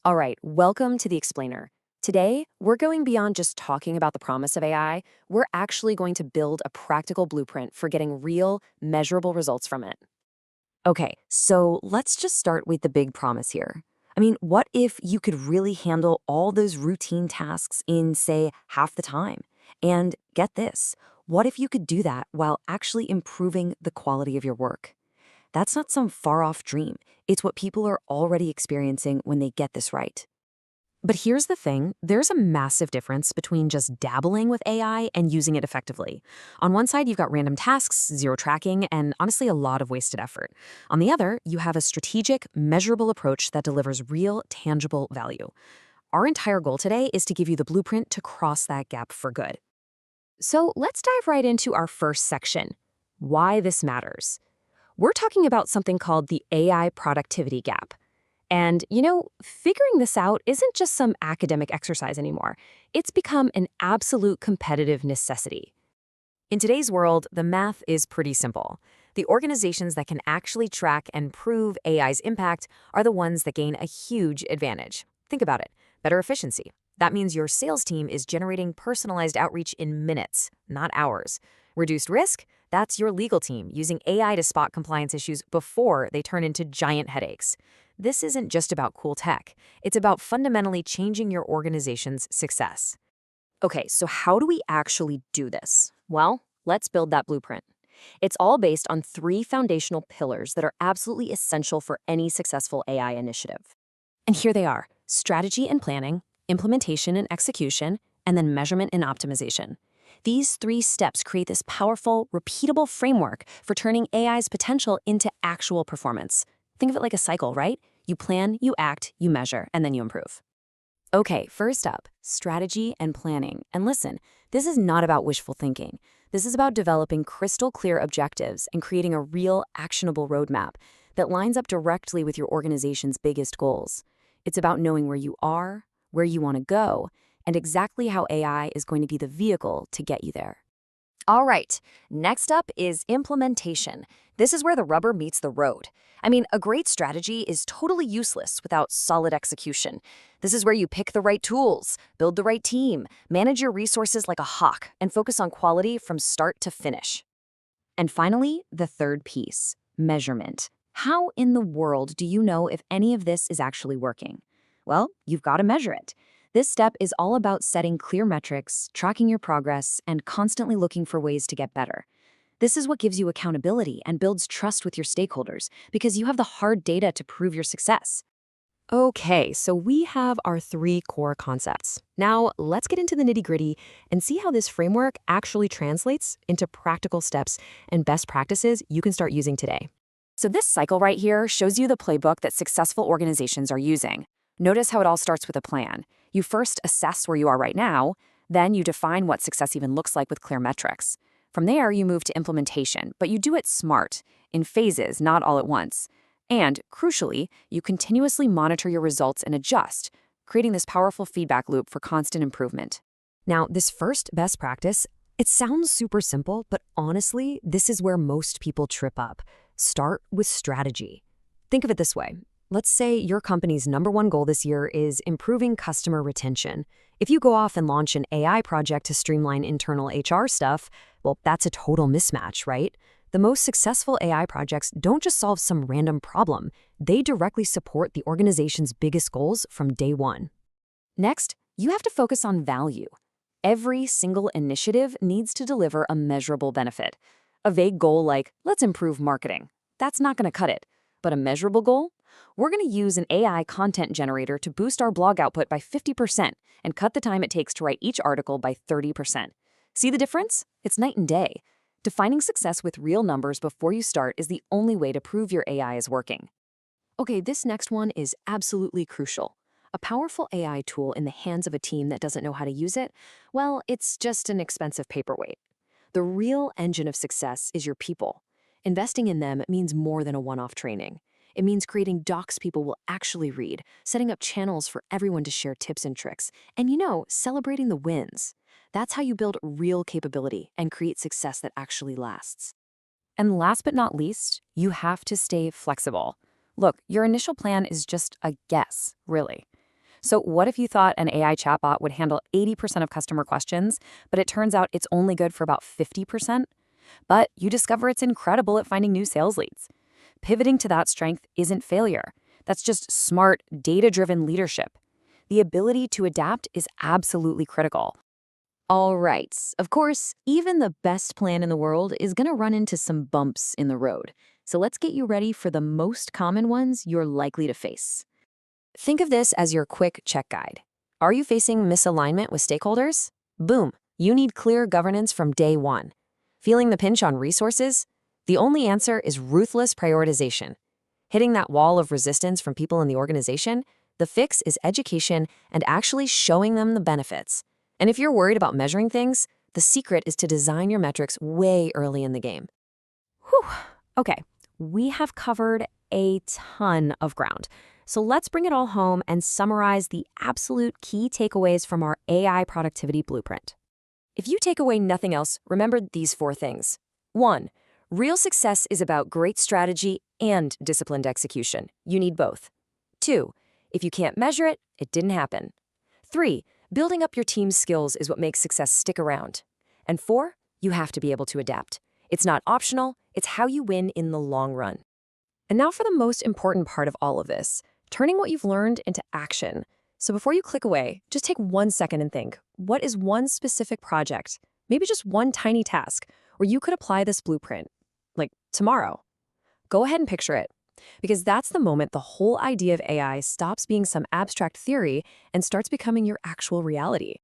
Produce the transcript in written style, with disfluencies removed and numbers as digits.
All right, welcome to the Explainer. Today, we're going beyond just talking about the promise of AI. We're actually going to build a practical blueprint for getting real, measurable results from it. Okay, so let's just start with the big promise here. I mean, what if you could really handle all those routine tasks in, say, half the time? And get this, what if you could do that while actually improving the quality of your work? That's not some far off dream. It's what people are already experiencing when they get this right. But here's the thing, there's a massive difference between just dabbling with AI and using it effectively. On one side, you've got random tasks, zero tracking, and honestly, a lot of wasted effort. On the other, you have a strategic, measurable approach that delivers real, tangible value. Our entire goal today is to give you the blueprint to cross that gap for good. So let's dive right into our first section, why this matters. We're talking about something called the AI productivity gap. And, figuring this out isn't just some academic exercise anymore. It's become an absolute competitive necessity. In today's world, the math is pretty simple. The organizations that can actually track and prove AI's impact are the ones that gain a huge advantage. Think about it. Better efficiency. That means your sales team is generating personalized outreach in minutes, not hours. Reduced risk? That's your legal team using AI to spot compliance issues before they turn into giant headaches. This isn't just about cool tech. It's about fundamentally changing your organization's success. Okay, so how do we actually do this? Well, let's build that blueprint. It's all based on three foundational pillars that are absolutely essential for any successful AI initiative. And here they are: strategy and planning, implementation and execution, and then measurement and optimization. These three steps create this powerful, repeatable framework for turning AI's potential into actual performance. Think of it like a cycle, right? You plan, you act, you measure, and then you improve. Okay, first up, strategy and planning. And listen, this is not about wishful thinking. This is about developing crystal clear objectives and creating a real, actionable roadmap that lines up directly with your organization's biggest goals. It's about knowing where you are, where you want to go, and exactly how AI is going to be the vehicle to get you there. All right, next up is implementation. This is where the rubber meets the road. I mean, a great strategy is totally useless without solid execution. This is where you pick the right tools, build the right team, manage your resources like a hawk, and focus on quality from start to finish. And finally, the third piece, measurement. How in the world do you know if any of this is actually working? Well, you've got to measure it. This step is all about setting clear metrics, tracking your progress, and constantly looking for ways to get better. This is what gives you accountability and builds trust with your stakeholders because you have the hard data to prove your success. Okay, so we have our three core concepts. Now, let's get into the nitty-gritty and see how this framework actually translates into practical steps and best practices you can start using today. So this cycle right here shows you the playbook that successful organizations are using. Notice how it all starts with a plan. You first assess where you are right now, then you define what success even looks like with clear metrics. From there, you move to implementation, but you do it smart, in phases, not all at once. And, crucially, you continuously monitor your results and adjust, creating this powerful feedback loop for constant improvement. Now, this first best practice, it sounds super simple, but honestly, this is where most people trip up. Start with strategy. Think of it this way. Let's say your company's #1 goal this year is improving customer retention. If you go off and launch an AI project to streamline internal HR stuff, well, that's a total mismatch, right? The most successful AI projects don't just solve some random problem. They directly support the organization's biggest goals from day one. Next, you have to focus on value. Every single initiative needs to deliver a measurable benefit. A vague goal like, let's improve marketing, that's not going to cut it. But a measurable goal? We're going to use an AI content generator to boost our blog output by 50% and cut the time it takes to write each article by 30%. See the difference? It's night and day. Defining success with real numbers before you start is the only way to prove your AI is working. Okay, this next one is absolutely crucial. A powerful AI tool in the hands of a team that doesn't know how to use it, well, it's just an expensive paperweight. The real engine of success is your people. Investing in them means more than a one-off training. It means creating docs people will actually read, setting up channels for everyone to share tips and tricks, and celebrating the wins. That's how you build real capability and create success that actually lasts. And last but not least, you have to stay flexible. Look, your initial plan is just a guess, really. So what if you thought an AI chatbot would handle 80% of customer questions, but it turns out it's only good for about 50%? But you discover it's incredible at finding new sales leads. Pivoting to that strength isn't failure. That's just smart, data-driven leadership. The ability to adapt is absolutely critical. All right. Of course, even the best plan in the world is going to run into some bumps in the road. So let's get you ready for the most common ones you're likely to face. Think of this as your quick check guide. Are you facing misalignment with stakeholders? Boom, you need clear governance from day one. Feeling the pinch on resources? The only answer is ruthless prioritization. Hitting that wall of resistance from people in the organization? The fix is education and actually showing them the benefits. And if you're worried about measuring things, the secret is to design your metrics way early in the game. Whew. Okay, we have covered a ton of ground. So let's bring it all home and summarize the absolute key takeaways from our AI productivity blueprint. If you take away nothing else, remember these 4 things. 1. Real success is about great strategy and disciplined execution. You need both. 2. If you can't measure it, it didn't happen. 3. Building up your team's skills is what makes success stick around. And 4. You have to be able to adapt. It's not optional, it's how you win in the long run. And now for the most important part of all of this, turning what you've learned into action. So before you click away, just take 1 second and think, what is one specific project, maybe just one tiny task, where you could apply this blueprint, like tomorrow? Go ahead and picture it, because that's the moment the whole idea of AI stops being some abstract theory and starts becoming your actual reality.